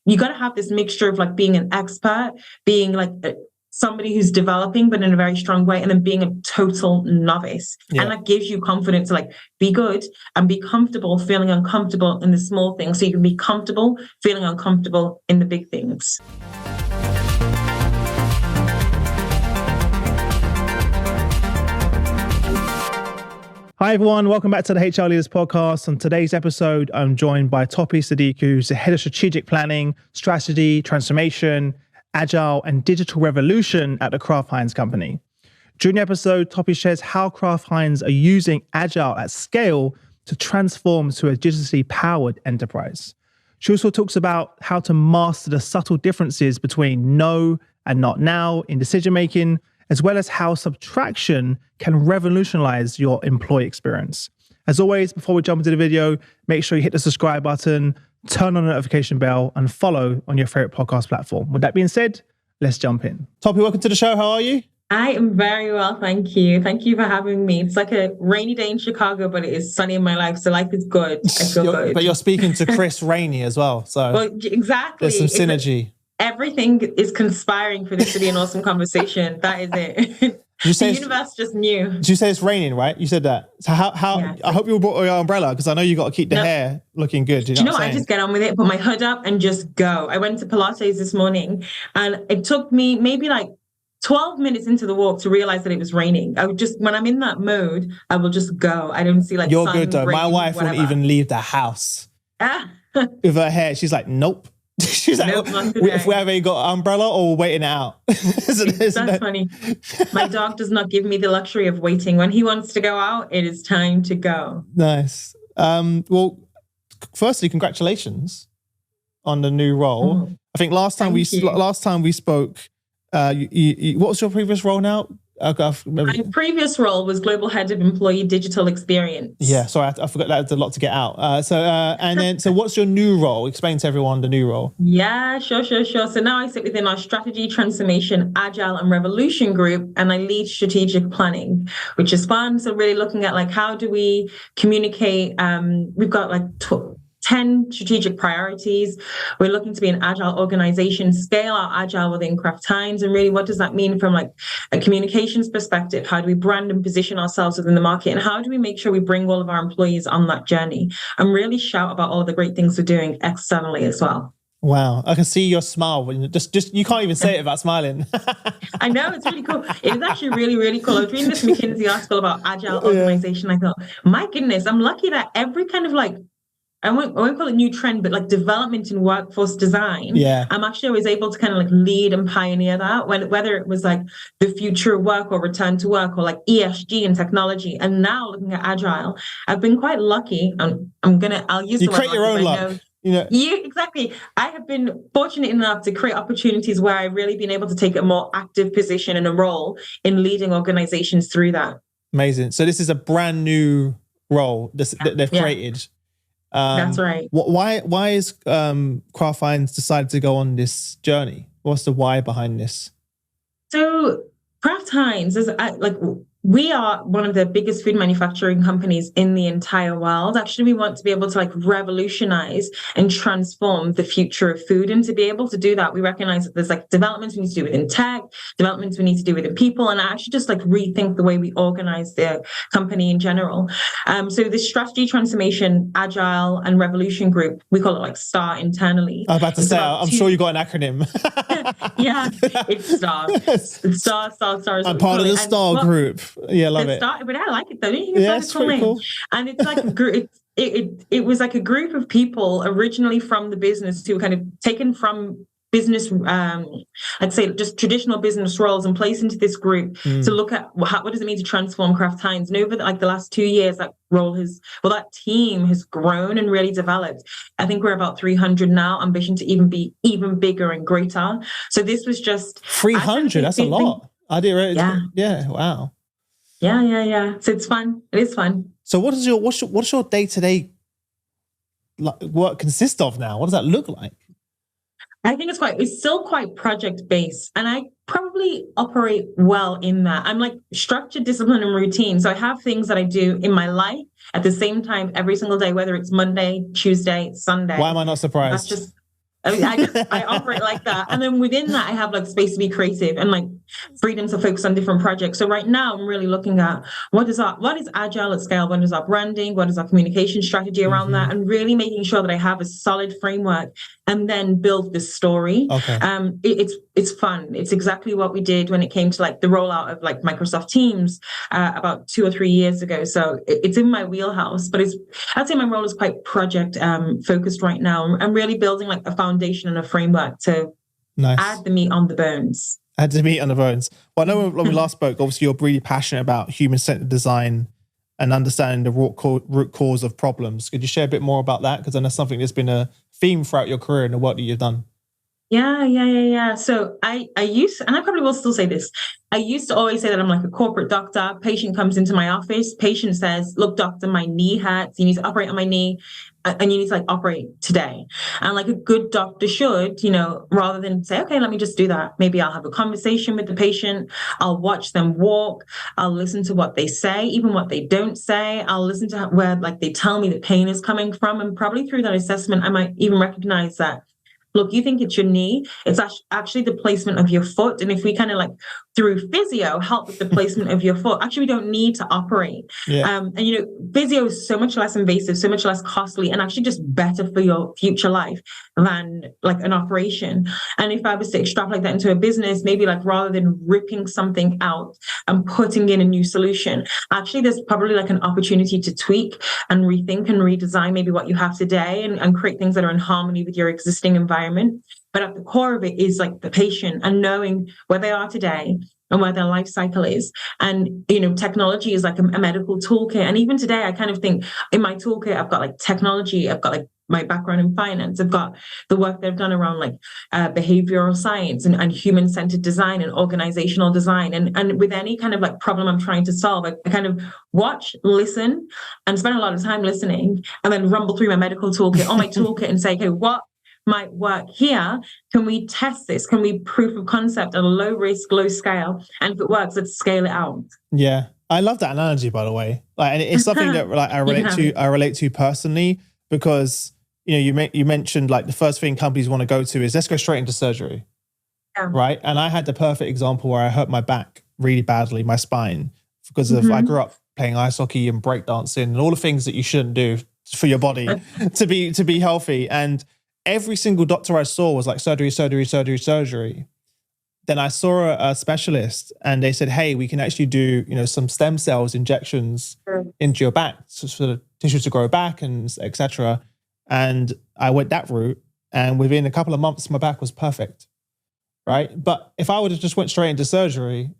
you got to have this mixture of like being an expert, being like somebody who's developing, but in a very strong way, and then being a total novice. Yeah. And that gives you confidence to like be good and be comfortable feeling uncomfortable in the small things. So you can be comfortable feeling uncomfortable in the big things. Hi everyone, welcome back to the HR Leaders Podcast. On today's episode, I'm joined by Tope Sadiku, who's the head of strategic planning, strategy, transformation, agile, and digital revolution at the Kraft Heinz company. During the episode, Tope shares how Kraft Heinz are using agile at scale to transform to a digitally powered enterprise. She also talks about how to master the subtle differences between no and not now in decision making, as well as how subtraction can revolutionize your employee experience. As always, before we jump into the video, make sure you hit the subscribe button, turn on the notification bell, and follow on your favorite podcast platform. With that being said, let's jump in. Tope, welcome to the show. How are you? I am very well, thank you. Thank you for having me. It's like a rainy day in Chicago, but it is sunny in my life, so life is good. I feel good. But you're speaking to Chris Rainey as well, so well, exactly. There's some synergy. Everything is conspiring for this to be an awesome conversation. That is it. The universe just knew. Did you say it's raining, right? You said that. So how? Yeah. I hope you brought your umbrella because I know you got to keep the hair looking good. Do you know what I just get on with it, put my hood up and just go. I went to Pilates this morning and it took me maybe like 12 minutes into the walk to realize that it was raining. When I'm in that mode, I will just go. I don't see like You're sun, good though. rain, My wife whatever. wouldn't even leave the house with her hair. She's like, nope. She's like, if we haven't got an umbrella or we're waiting it out. That's funny. My dog does not give me the luxury of waiting. When he wants to go out, it is time to go. Nice. Well, firstly, congratulations on the new role. I think last time we spoke, what was your previous role now? My previous role was Global Head of Employee Digital Experience. Yeah, sorry, I forgot that was a lot to get out. So what's your new role? Explain to everyone the new role. Yeah, sure. So now I sit within our Strategy, Transformation, Agile, and Revolution group, and I lead strategic planning, which is fun. So really looking at like how do we communicate? We've got like 10 strategic priorities. We're looking to be an agile organization, scale our agile within Kraft Heinz. And really, what does that mean from like a communications perspective? How do we brand and position ourselves within the market? And how do we make sure we bring all of our employees on that journey and really shout about all the great things we're doing externally as well? Wow, I can see your smile when you just you can't even say it without smiling. I know, it's really cool. It is actually really, really cool. I was reading this McKinsey article about agile organization. I thought, my goodness, I'm lucky that every kind of like I won't call it new trend, but like development in workforce design. Yeah. I'm actually always able to kind of like lead and pioneer that whether it was like the future of work or return to work or like ESG and technology. And now looking at agile, I've been quite lucky. I'll use you create your own luck. Exactly. I have been fortunate enough to create opportunities where I've really been able to take a more active position and a role in leading organizations through that. Amazing. So this is a brand new role that they've created. That's right. Why is Kraft Heinz decided to go on this journey? What's the why behind this? So Kraft Heinz is we are one of the biggest food manufacturing companies in the entire world. Actually, we want to be able to like revolutionize and transform the future of food. And to be able to do that, we recognize that there's like developments we need to do within tech, developments we need to do within people, and actually just like rethink the way we organize the company in general. So the strategy, transformation, agile, and revolution group, we call it like STAR internally. I was about to say, I'm sure you got an acronym. Yeah, it's STAR. It's STAR. I'm part of the STAR group. Yeah, love it. But I like it though. Don't you think it's pretty cool? And it's like a group. It was like a group of people originally from the business who were kind of taken from business, I'd say just traditional business roles and placed into this group to look at what does it mean to transform Kraft Heinz. And over the last 2 years, that team has grown and really developed. I think we're about 300 now. Ambition to even be even bigger and greater. So this was just 300. That's a lot. I did right. Yeah. Wow. Yeah. So it's fun. It is fun. So what's your day-to-day work consist of now? What does that look like? I think it's still quite project-based, and I probably operate well in that. I'm like structured, discipline, and routine. So I have things that I do in my life at the same time every single day, whether it's Monday, Tuesday, Sunday. Why am I not surprised? I mean, I operate like that. And then within that, I have like space to be creative and like freedom to focus on different projects. So right now I'm really looking at what is Agile at scale? What is our branding? What is our communication strategy around that? And really making sure that I have a solid framework and then build this story. Okay. It's fun. It's exactly what we did when it came to like the rollout of like Microsoft Teams about 2 or 3 years ago. So it's in my wheelhouse, but I'd say my role is quite project focused right now. I'm really building like a foundation and a framework to add the meat on the bones. Add the meat on the bones. Well, I know when we last spoke, obviously you're really passionate about human-centered design and understanding the root cause of problems. Could you share a bit more about that? Because I know something that's been a theme throughout your career and the work that you've done. Yeah. So I used, and I probably will still say this, I used to always say that I'm like a corporate doctor. Patient comes into my office. Patient says, look, doctor, my knee hurts. You need to operate on my knee and you need to like operate today. And like a good doctor should, rather than say, okay, let me just do that. Maybe I'll have a conversation with the patient. I'll watch them walk. I'll listen to what they say, even what they don't say. I'll listen to where like they tell me the pain is coming from. And probably through that assessment, I might even recognize that, look, you think it's your knee, it's actually the placement of your foot. And if we kind of like through physio help with the placement of your foot, actually we don't need to operate. Yeah. And physio is so much less invasive, so much less costly, and actually just better for your future life than like an operation. And if I was to extrapolate that into a business, maybe like rather than ripping something out and putting in a new solution, actually there's probably like an opportunity to tweak and rethink and redesign maybe what you have today and create things that are in harmony with your existing environment. But at the core of it is like the patient and knowing where they are today and where their life cycle is. And, technology is like a medical toolkit. And even today, I kind of think in my toolkit, I've got like technology, I've got like my background in finance, I've got the work that I've done around like behavioral science and human-centered design and organizational design. And with any kind of like problem I'm trying to solve, I kind of watch, listen, and spend a lot of time listening and then rumble through my medical toolkit or my toolkit and say, okay, what might work here? Can we test this? Can we proof of concept at a low risk, low scale? And if it works, let's scale it out. Yeah. I love that analogy, by the way. Like, and it's something that like I relate to personally, because you mentioned like the first thing companies want to go to is let's go straight into surgery. Yeah. Right. And I had the perfect example where I hurt my back really badly, my spine, because of I grew up playing ice hockey and breakdancing and all the things that you shouldn't do for your body to be healthy. And every single doctor I saw was like surgery. Then I saw a specialist and they said, hey, we can actually do, some stem cells injections into your back for the tissue to grow back and et cetera. And I went that route and within a couple of months, my back was perfect. Right. But if I would have just went straight into surgery,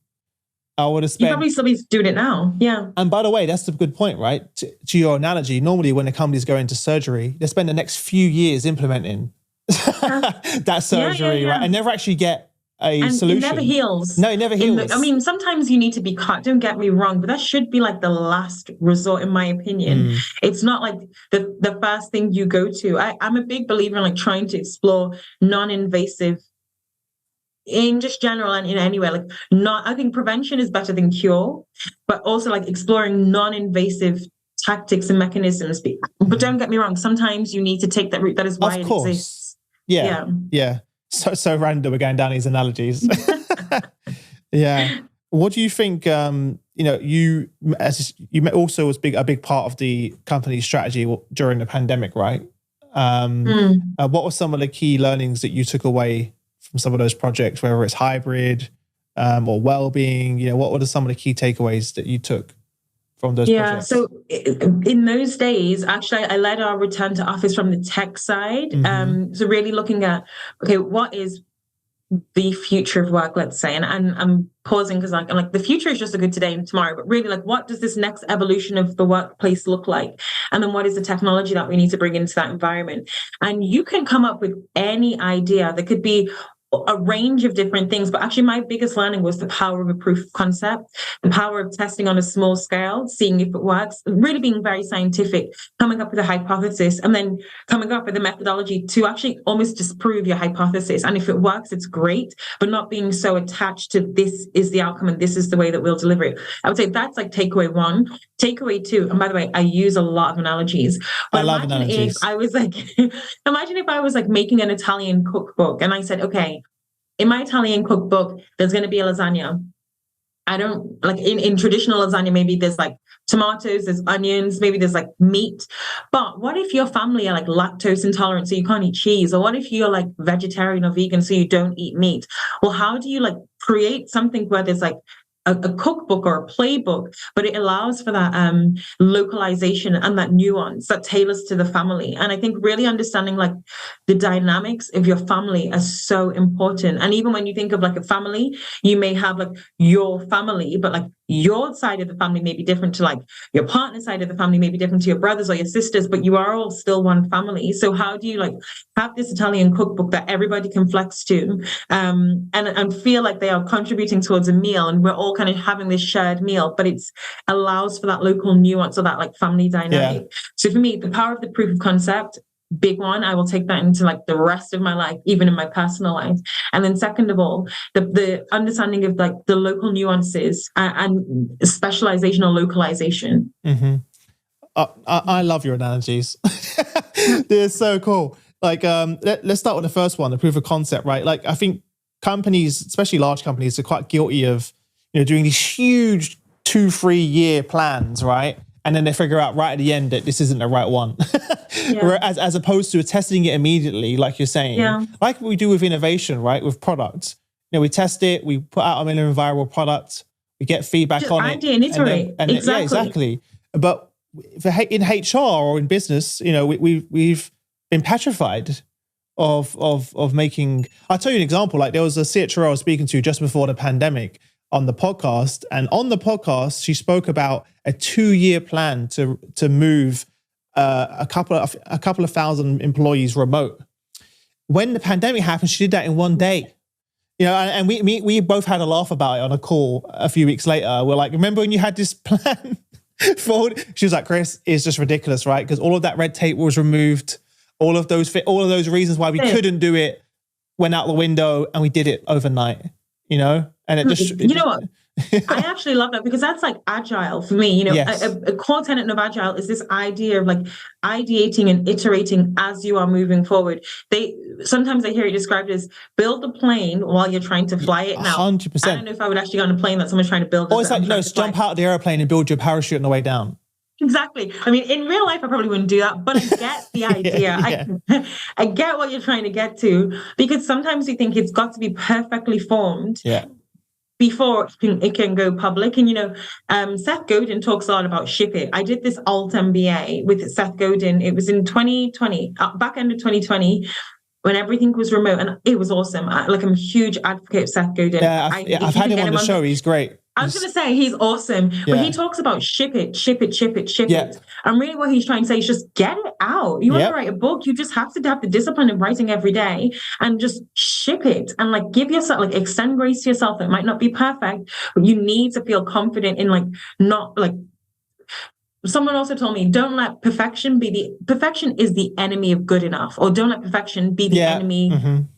I would have spent... You probably still be doing it now. Yeah. And by the way, that's a good point, right? To your analogy, normally when a company's going into surgery, they spend the next few years implementing that surgery, right? And never actually get a solution. It never heals. No, it never heals. Sometimes you need to be cut. Don't get me wrong, but that should be like the last resort, in my opinion. It's not like the first thing you go to. I'm a big believer in like trying to explore non-invasive in just general and in any way. I think prevention is better than cure, but also like exploring non-invasive tactics and mechanisms. But don't get me wrong, sometimes you need to take that route. That is why it exists. Yeah. So random, we're going down these analogies. Yeah. What do you think, you also was a big part of the company's strategy during the pandemic, right? What were some of the key learnings that you took away from some of those projects, whether it's hybrid or well-being? What were some of the key takeaways that you took from those projects? So in those days, actually, I led our return to office from the tech side. So really looking at, okay, what is the future of work, let's say, and I'm pausing because I'm like, the future is just a good today and tomorrow, but really like, what does this next evolution of the workplace look like? And then what is the technology that we need to bring into that environment? And you can come up with any idea that could be a range of different things, but actually my biggest learning was the power of a proof of concept, the power of testing on a small scale, seeing if it works, really being very scientific, coming up with a hypothesis, and then coming up with a methodology to actually almost disprove your hypothesis. And if it works, it's great, but not being so attached to this is the outcome and this is the way that we'll deliver it. I would say that's like takeaway one. Takeaway two, and by the way, I use a lot of analogies. But I love analogies. If I was like, imagine if I was like making an Italian cookbook and I said, okay, in my Italian cookbook, there's going to be a lasagna. I don't like in traditional lasagna, maybe there's like tomatoes, there's onions, maybe there's like meat. But what if your family are like lactose intolerant, so you can't eat cheese? Or what if you're like vegetarian or vegan, so you don't eat meat? Well, how do you like create something where there's like a cookbook or a playbook, but it allows for that localization and that nuance that tailors to the family. And I think really understanding like the dynamics of your family are so important. And even when you think of like a family, you may have like your family, but like your side of the family may be different to like your partner's side of the family may be different to your brothers or your sisters, but you are all still one family. So how do you like have this Italian cookbook that everybody can flex to and feel like they are contributing towards a meal and we're all kind of having this shared meal, but it's allows for that local nuance or that like family dynamic. Yeah. So for me, the power of the proof of concept, big one. I will take that into like the rest of my life, even in my personal life. And then second of all, the understanding of like the local nuances and specialization or localization. Mm-hmm. I love your analogies. They're so cool. Like, let's start with the first one, the proof of concept, right? Like, I think companies, especially large companies, are quite guilty of, doing these huge 2-3 year plans, right? And then they figure out right at the end that this isn't the right one. Yeah. Whereas, as opposed to testing it immediately, like you're saying, like we do with innovation, right? With products, we test it, we put out a minimum viable product, we get feedback just on it, and iterate. And exactly. Yeah, exactly. But in HR or in business, we've been petrified of making. I'll tell you an example. Like there was a CHRO I was speaking to just before the pandemic on the podcast, and on the podcast she spoke about a 2-year plan to move a couple of thousand employees remote. When the pandemic happened, she did that in 1 day. And we both had a laugh about it on a call a few weeks later. We're like, remember when you had this plan? She was like, Chris, it's just ridiculous, right? Because all of that red tape was removed. All of those reasons why we couldn't do it went out the window, and we did it overnight. And it just... what? I actually love that because that's like Agile for me. Yes. A core tenet of Agile is this idea of like ideating and iterating as you are moving forward. Sometimes I hear it described as build the plane while you're trying to fly it now. 100%. I don't know if I would actually go on a plane that someone's trying to build. Or it's like, jump out of the airplane and build your parachute on the way down. Exactly. I mean, in real life, I probably wouldn't do that, but I get the idea. Yeah. I get what you're trying to get to, because sometimes you think it's got to be perfectly formed before it can go public. And, Seth Godin talks a lot about ship it. I did this alt MBA with Seth Godin. It was in 2020, back end of 2020, when everything was remote, and it was awesome. I'm a huge advocate of Seth Godin. Yeah, I've had him on the show. He's great. I was going to say he's awesome, but he talks about ship it. And really what he's trying to say is just get it out. You want to write a book, you just have to have the discipline of writing every day and just ship it and like give yourself, extend grace to yourself. It might not be perfect, but you need to feel confident in not someone also told me, don't let perfection is the enemy of good enough, or don't let perfection be the enemy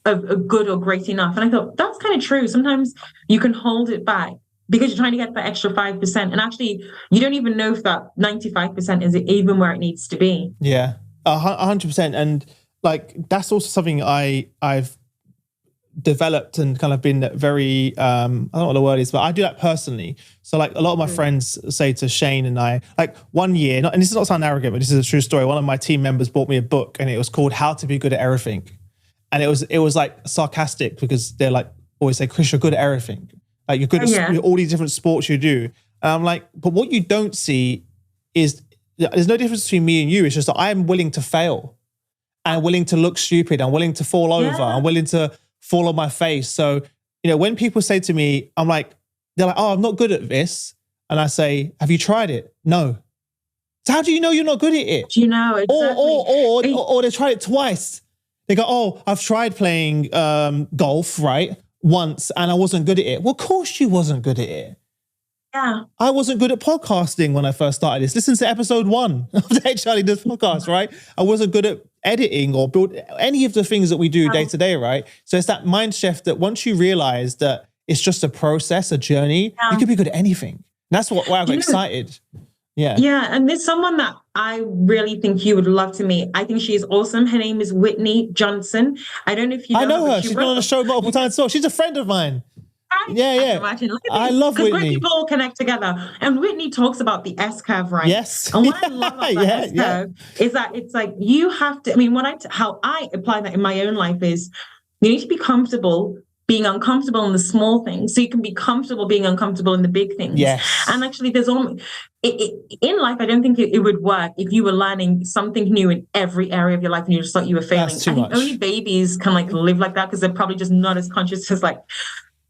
of good or great enough. And I thought that's kind of true. Sometimes you can hold it back because you're trying to get that extra 5%. And actually, you don't even know if that 95% is even where it needs to be. Yeah, 100%. And that's also something I've developed and kind of been very, I don't know what the word is, but I do that personally. So a lot of my friends say to Shane and I, 1 year, and this is not sound arrogant, but this is a true story. One of my team members bought me a book and it was called How to Be Good at Everything. And it was sarcastic because they're always say, Chris, you're good at everything. You're good at all these different sports you do. And I'm like, but what you don't see is there's no difference between me and you. It's just that I'm willing to fail. I'm willing to look stupid. I'm willing to fall over. I'm willing to fall on my face. So, when people say to me, they're like, oh, I'm not good at this. And I say, have you tried it? No. So how do you know you're not good at it? Do you know? Exactly. Or they tried it twice. They go, oh, I've tried playing golf, right, once, and I wasn't good at it. Well, of course you wasn't good at it. Yeah. I wasn't good at podcasting when I first started this. Listen to episode 1 of the HR Leaders podcast, right? I wasn't good at editing or build any of the things that we do day to day, right? So it's that mind shift that once you realize that it's just a process, a journey, you can be good at anything. And that's why I got excited. Yeah. Yeah. And there's someone that I really think you would love to meet. I think she's awesome. Her name is Whitney Johnson. I don't know if you know I know her. She's been on the show multiple times. So she's a friend of mine. Yeah. I love Whitney. Because great people all connect together. And Whitney talks about the S curve, right? Yes. And what I love about the S curve is that it's like you have to, I mean, how I apply that in my own life is you need to be comfortable being uncomfortable in the small things so you can be comfortable being uncomfortable in the big things. Yes. And actually there's almost, in life, I don't think it would work if you were learning something new in every area of your life and you just thought you were failing. That's too I think much. only babies can like live like that because they're probably just not as conscious as like,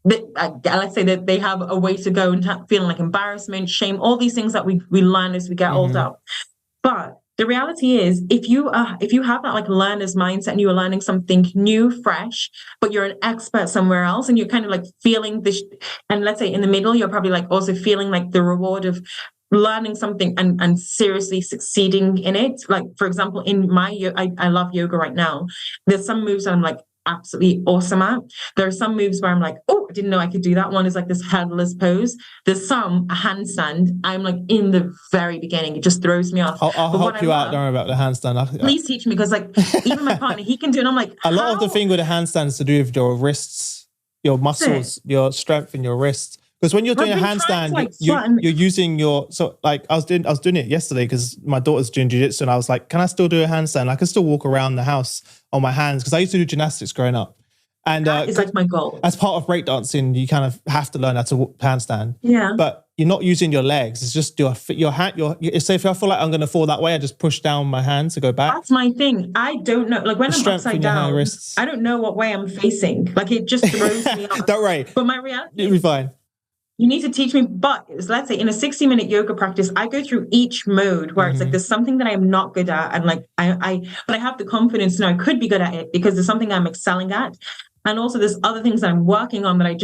let's say that they have a way to go and feeling like embarrassment, shame, all these things that we learn as we get older. But the reality is, if you have that like learner's mindset and you are learning something new, fresh, but you're an expert somewhere else and you're kind of like feeling this, and let's say in the middle, you're probably like also feeling like the reward of learning something and seriously succeeding in it. Like, for example, in my I love yoga right now. There's some moves that I'm like absolutely awesome at. There are some moves where I'm like, oh, I didn't know I could do that. One is like this headless pose. There's a handstand. I'm like in the very beginning. It just throws me off. I'll help you out. Don't worry about the handstand. Please teach me, because like even my partner, he can do it. And I'm like, a lot of the thing with the handstand is to do with your wrists, your muscles, your strength in your wrists. Because when you're doing a handstand, you're using your, so like I was doing it yesterday because my daughter's doing jiu-jitsu and I was like, can I still do a handstand? I can still walk around the house on my hands because I used to do gymnastics growing up. And it's like my goal. As part of breakdancing, you kind of have to learn how to handstand. Yeah. But you're not using your legs. It's just your hand. So if I feel like I'm going to fall that way, I just push down my hand to go back. That's my thing. I don't know. Like when I'm upside down, I don't know what way I'm facing. Like it just throws me off. Don't worry. But my reality, you'll be fine. You need to teach me, but let's say in a 60-minute yoga practice, I go through each mode where it's like there's something that I'm not good at, and like but I have the confidence to know I could be good at it because there's something I'm excelling at, and also there's other things that I'm working on that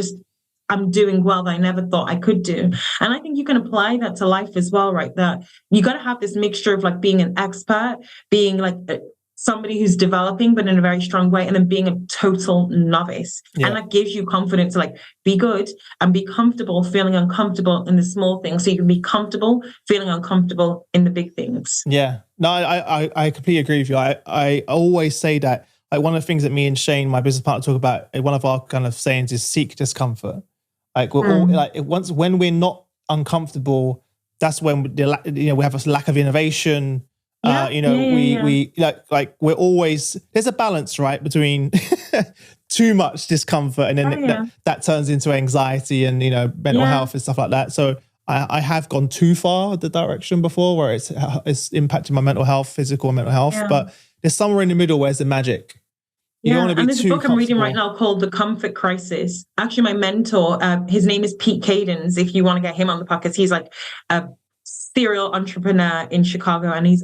I'm doing well that I never thought I could do. And I think you can apply that to life as well, right? That you got to have this mixture of like being an expert, being like somebody who's developing, but in a very strong way, and then being a total novice. Yeah. And that gives you confidence to like be good and be comfortable feeling uncomfortable in the small things. So you can be comfortable feeling uncomfortable in the big things. Yeah, no, I completely agree with you. I always say that, like one of the things that me and Shane, my business partner, talk about, one of our kind of sayings is seek discomfort. Like we're all like when we're not uncomfortable, that's when we have a lack of innovation. We like we're always, there's a balance, right, between too much discomfort and then that turns into anxiety and mental health and stuff like that. So I have gone too far the direction before where it's impacted my mental health, physical and mental health. But there's somewhere in the middle where's the magic. You don't want to be and there's too a book I'm reading right now called The Comfort Crisis. Actually, my mentor, his name is Pete Cadens. If you want to get him on the podcast, he's like a serial entrepreneur in Chicago, and he's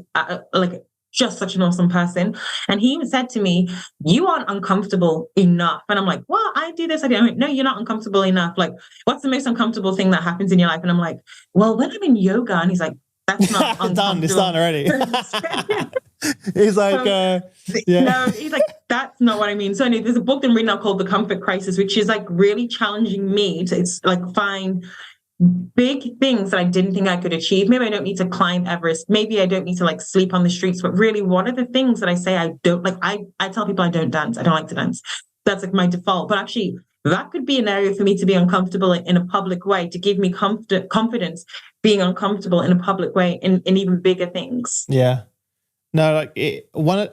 like just such an awesome person. And he said to me, you aren't uncomfortable enough. And I'm like, well, I do this. I do. I'm like, no, you're not uncomfortable enough. Like, what's the most uncomfortable thing that happens in your life? And I'm like, well, when I'm in yoga. And he's like, that's not uncomfortable. It's done already. He's like, no, he's like, that's not what I mean. So anyway, there's a book that I'm reading now called The Comfort Crisis, which is like really challenging me to find big things that I didn't think I could achieve. Maybe I don't need to climb Everest. Maybe I don't need to like sleep on the streets, but really what are the things that I say I don't like? I tell people I don't dance. I don't like to dance. That's like my default. But actually that could be an area for me to be uncomfortable in a public way, to give me confidence being uncomfortable in a public way in even bigger things. Yeah. No, like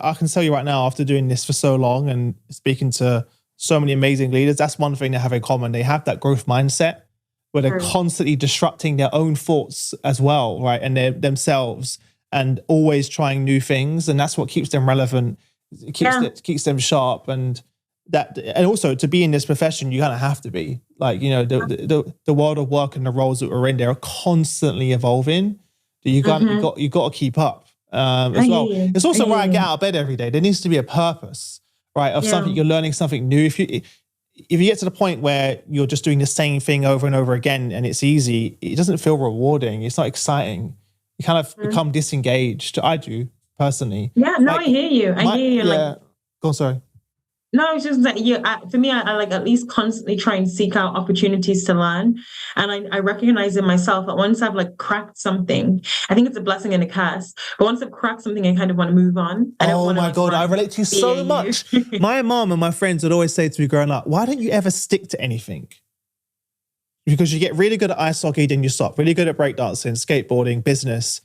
I can tell you right now, after doing this for so long and speaking to so many amazing leaders, that's one thing they have in common. They have that growth mindset where they're constantly disrupting their own thoughts as well, right? And themselves, and always trying new things. And that's what keeps them relevant. It keeps them sharp. And also to be in this profession, you kind of have to be like, the world of work and the roles that we're in, they're constantly evolving. You got to keep up as well. It's also why I get out of bed every day. There needs to be a purpose. right? Of something, you're learning something new. If you get to the point where you're just doing the same thing over and over again and it's easy, it doesn't feel rewarding. It's not exciting. You kind of become disengaged. I do personally. Yeah, no, I hear you. I hear you. Yeah. Go on, sorry. No, it's just that for me, I like at least constantly try and seek out opportunities to learn. And I recognize in myself that once I've like cracked something, I think it's a blessing and a curse. But once I've cracked something, I kind of want to move on. Oh my God, I relate to you so much. My mom and my friends would always say to me growing up, why don't you ever stick to anything? Because you get really good at ice hockey, then you stop. Really good at breakdancing, skateboarding, business.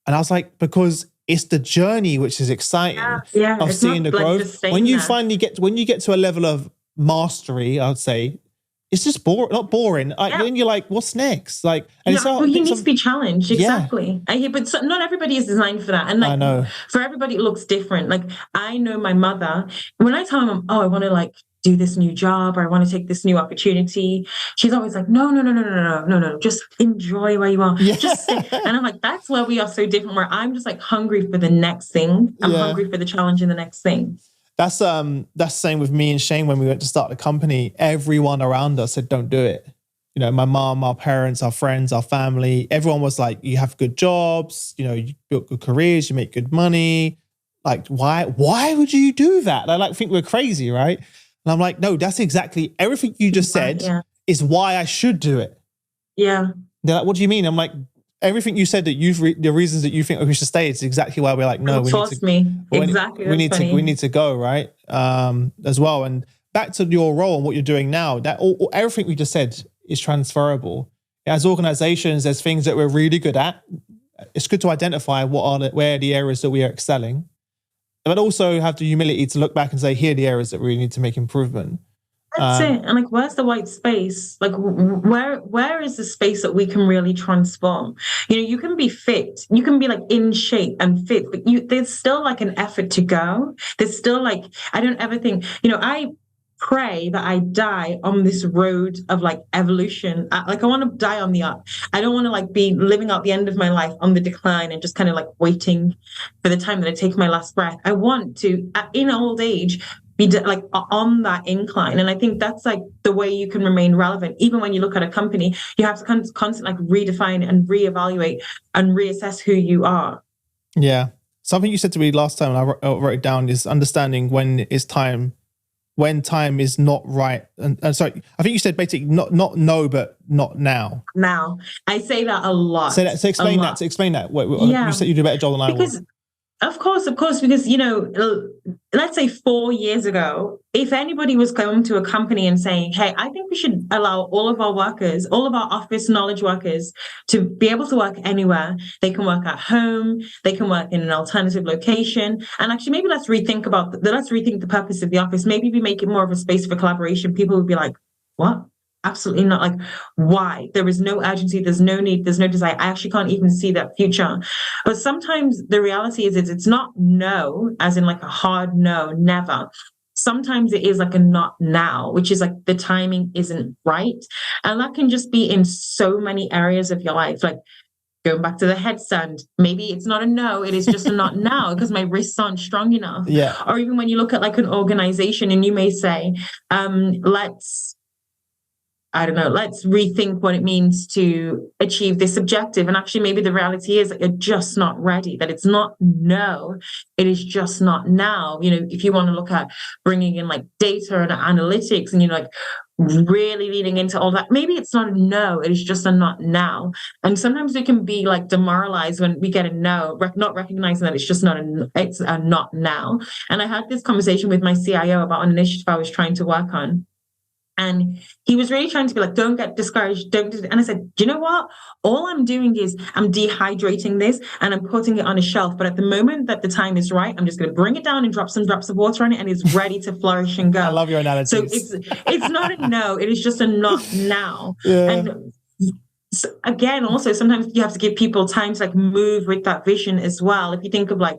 And I was like, because it's the journey which is exciting of seeing the growth. When you finally get to a level of mastery, I would say, it's just boring, not boring. Then you're like, what's next? Like, and you need to be challenged. Exactly. I hear, but not everybody is designed for that. And like, I know. For everybody, it looks different. Like, I know my mother, when I tell them, I want to like do this new job or I want to take this new opportunity, she's always like, no, just enjoy where you are. Yeah. Just stay. And I'm like, that's where we are so different, where I'm just like hungry for the next thing. I'm hungry for the challenge in the next thing. That's the same with me and Shane when we went to start the company. Everyone around us said, don't do it. You know, my mom, our parents, our friends, our family, everyone was like, you have good jobs, you know, you build good careers, you make good money. Like, why would you do that? They like think we're crazy, right? And I'm like, no, that's exactly everything you just said is why I should do it. Yeah. They're like, what do you mean? I'm like, everything you said that the reasons that you think we should stay is exactly why we're like, no, we need to go, right? As well. And back to your role and what you're doing now, that everything we just said is transferable. As organizations, there's things that we're really good at. It's good to identify where are the areas that we are excelling, but also have the humility to look back and say, here are the areas that we need to make improvement. That's it. And like, where's the white space? Like, where is the space that we can really transform? You know, you can be fit, you can be like in shape and fit, but there's still like an effort to go. There's still like, I don't ever think, you know, I pray that I die on this road of like evolution. I want to die on the up. I don't want to like be living out the end of my life on the decline and just kind of like waiting for the time that I take my last breath. I want to, in old age, be like on that incline. And I think that's like the way you can remain relevant. Even when you look at a company, you have to constantly like redefine and reevaluate and reassess who you are. Yeah. Something you said to me last time, and I wrote it down, is understanding when time is not right. And sorry, I think you said basically not no, but not now. Now. I say that a lot. So explain that. You said you do a better job than I will. Of course, because, you know, let's say 4 years ago, if anybody was going to a company and saying, hey, I think we should allow all of our workers, all of our office knowledge workers to be able to work anywhere. They can work at home, they can work in an alternative location. And actually, maybe let's rethink the purpose of the office. Maybe we make it more of a space for collaboration. People would be like, what? Absolutely not. Like, why? There is no urgency. There's no need. There's no desire. I actually can't even see that future. But sometimes the reality is it's not no, as in like a hard no, never. Sometimes it is like a not now, which is like the timing isn't right. And that can just be in so many areas of your life. Like going back to the headstand, maybe it's not a no, it is just a not now because my wrists aren't strong enough. Yeah. Or even when you look at like an organization and you may say, let's rethink what it means to achieve this objective. And actually, maybe the reality is that you're just not ready, that it's not no, it is just not now. You know, if you want to look at bringing in like data and analytics and, you know, like really leaning into all that, maybe it's not a no, it is just a not now. And sometimes we can be like demoralized when we get a no, not recognizing that it's just it's a not now. And I had this conversation with my CIO about an initiative I was trying to work on. And he was really trying to be like, don't get discouraged. And I said, do you know what? All I'm doing is I'm dehydrating this and I'm putting it on a shelf. But at the moment that the time is right, I'm just going to bring it down and drop some drops of water on it and it's ready to flourish and go. I love your analogy. So it's not a no, it is just a not now. Yeah. And so again, also, sometimes you have to give people time to like move with that vision as well. If you think of like,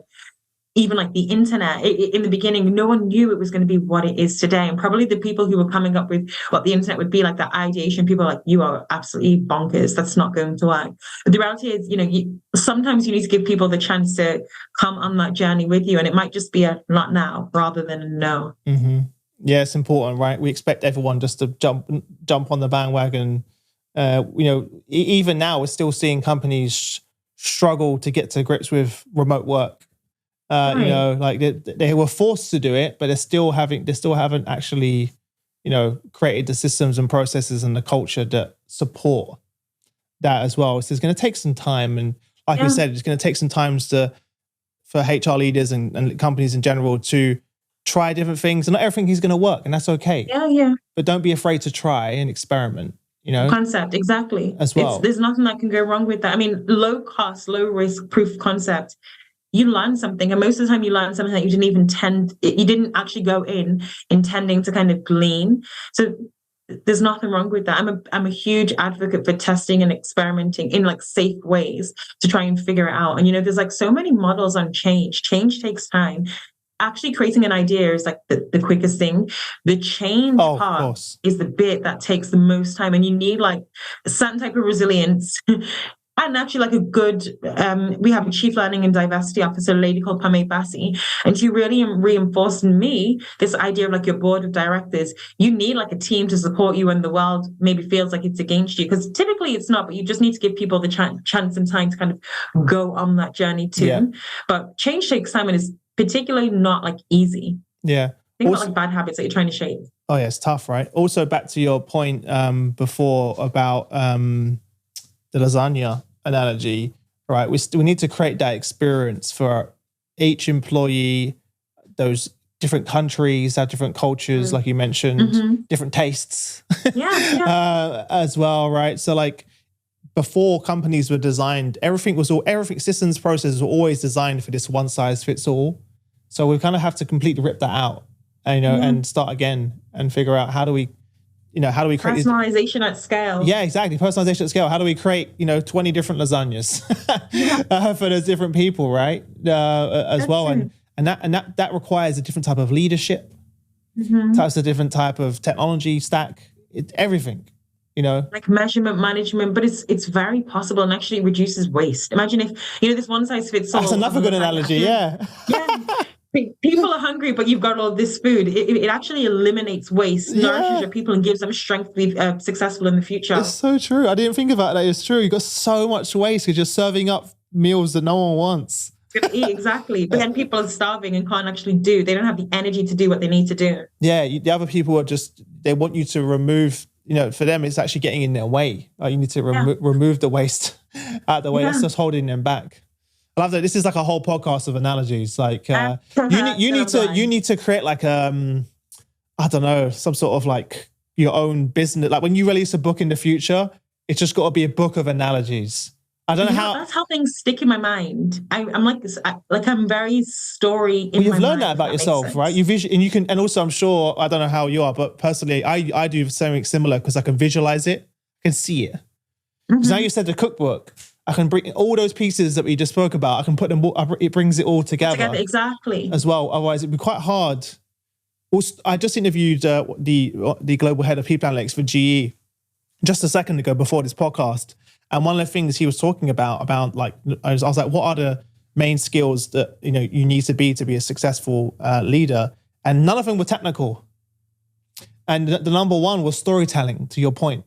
even like the internet. In the beginning, no one knew it was going to be what it is today. And probably the people who were coming up with what the internet would be, like the ideation, people are like, you are absolutely bonkers. That's not going to work. But the reality is, sometimes you need to give people the chance to come on that journey with you. And it might just be a not now rather than a no. Mm-hmm. Yeah, it's important, right? We expect everyone just to jump on the bandwagon. Even now we're still seeing companies struggle to get to grips with remote work. Right. Like they were forced to do it, but they still haven't actually, created the systems and processes and the culture that support that as well. So it's going to take some time, and like I said, it's going to take some time for HR leaders and companies in general to try different things, and not everything is going to work, and that's okay. Yeah. But don't be afraid to try and experiment. Concept, exactly. As well, there's nothing that can go wrong with that. I mean, low cost, low risk proof concept. You learn something, and most of the time you learn something that you didn't actually go in intending to kind of glean. So there's nothing wrong with that. I'm a huge advocate for testing and experimenting in like safe ways to try and figure it out. And there's like so many models on change. Change takes time. Actually creating an idea is like the quickest thing. The change part is the bit that takes the most time, and you need like a certain type of resilience. And actually, like a good, we have a chief learning and diversity officer, a lady called Pame Bassi, and she really reinforced in me this idea of like your board of directors. You need like a team to support you when the world maybe feels like it's against you, because typically it's not, but you just need to give people the chance and time to kind of go on that journey too. Yeah. But change takes time, and is particularly not like easy. Yeah. Think about like bad habits that you're trying to shape. Oh yeah, it's tough, right? Also, back to your point before about the lasagna analogy, right? We need to create that experience for each employee. Those different countries have different cultures, like you mentioned, different tastes, as well, right? So like before companies were designed, everything systems processes were always designed for this one size fits all. So we kind of have to completely rip that out, and start again and figure out how do we create personalization at scale? Yeah, exactly. Personalization at scale. How do we create, 20 different lasagnas for those different people, right? As well. True. And that requires a different type of leadership. That's a different type of technology stack. Everything, like measurement management, but it's very possible, and actually reduces waste. Imagine if, this one size fits all. That's another good analogy. Yeah. People are hungry, but you've got all this food. It actually eliminates waste, nourishes your people, and gives them strength to be successful in the future. It's so true. I didn't think about that. It's true. You've got so much waste because you're serving up meals that no one wants. Exactly. But then people are starving and can't actually they don't have the energy to do what they need to do. Yeah. The other people are they want you to remove, for them, it's actually getting in their way. You need to remove the waste out of the way. That's just holding them back. I love that. This is like a whole podcast of analogies. Like you need to create like I don't know, some sort of like your own business. Like when you release a book in the future, it's just got to be a book of analogies. I don't know how. That's how things stick in my mind. I'm like this. I'm very story. Well, you've learned that about yourself, right? And also I'm sure, I don't know how you are, but personally, I do something similar because I can visualize it, I can see it. Because now you said the cookbook. I can bring all those pieces that we just spoke about. I can put them. It brings it all together. Exactly. As well. Otherwise, it'd be quite hard. Also, I just interviewed the global head of people analytics for GE just a second ago before this podcast, and one of the things he was talking about like I was like, what are the main skills that you need to be a successful leader? And none of them were technical. And the number one was storytelling, to your point,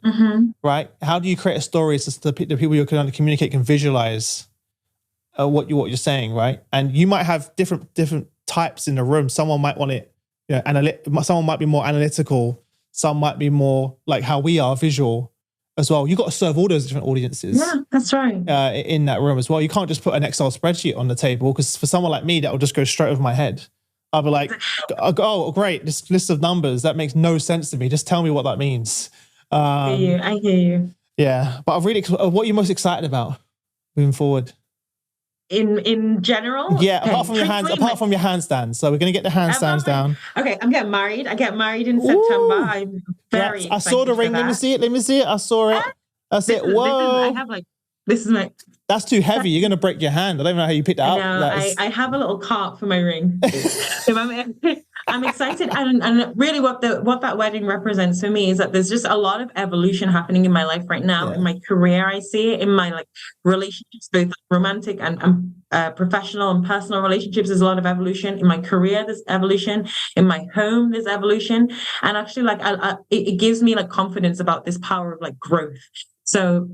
right? How do you create a story so the people you're going to communicate can visualize what you're saying, right? And you might have different types in the room. Someone might want it, someone might be more analytical. Some might be more like how we are, visual as well. You've got to serve all those different audiences. Yeah, that's right. In that room as well. You can't just put an Excel spreadsheet on the table, because for someone like me, that will just go straight over my head. I'll be like, oh, great, this list of numbers, that makes no sense to me. Just tell me what that means. I hear you. Yeah, but what are you most excited about moving forward? In general? Yeah, okay. apart from your handstands. So we're going to get the handstands down. Okay, I'm getting married. I get married in September. I'm very excited. I saw the ring. Let me see it. I saw it. That's it. Whoa. This is my That's too heavy. You're going to break your hand. I don't know how you picked that up. I have a little cart for my ring. So I'm excited. And really what that wedding represents for me is that there's just a lot of evolution happening in my life right now. In my career, I see it in my like relationships, both romantic and professional and personal relationships. There's a lot of evolution in my career. There's evolution in my home. There's evolution. And actually like it gives me like confidence about this power of like growth. So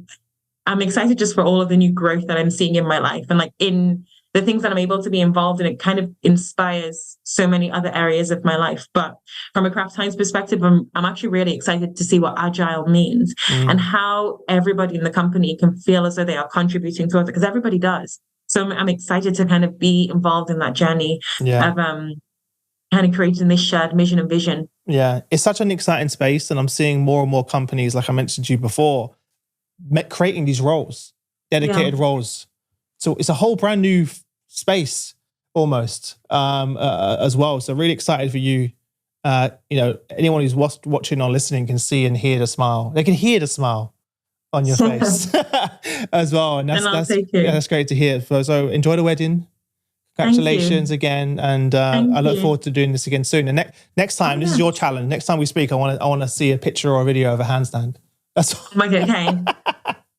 I'm excited just for all of the new growth that I'm seeing in my life and like in the things that I'm able to be involved in. It kind of inspires so many other areas of my life. But from a Kraft Heinz perspective, I'm actually really excited to see what Agile means and how everybody in the company can feel as though they are contributing towards it, because everybody does. So I'm excited to kind of be involved in that journey of kind of creating this shared mission and vision. Yeah, it's such an exciting space. And I'm seeing more and more companies, like I mentioned to you before, creating these roles, dedicated roles. So it's a whole brand new space almost as well. So really excited for you. Anyone who's watching or listening can see and hear the smile. They can hear the smile on your face as well. And that's great to hear. So enjoy the wedding. Congratulations again. And I look forward to doing this again soon. And next time, this is your challenge. Next time we speak, I want to see a picture or a video of a handstand. That's okay.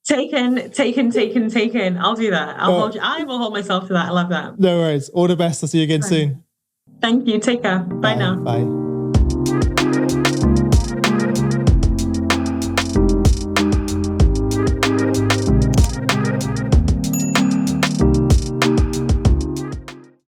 Taken. I'll do that. I will hold myself to that. I love that. No worries. All the best. I'll see you again soon. Thank you. Take care. Bye now. Bye.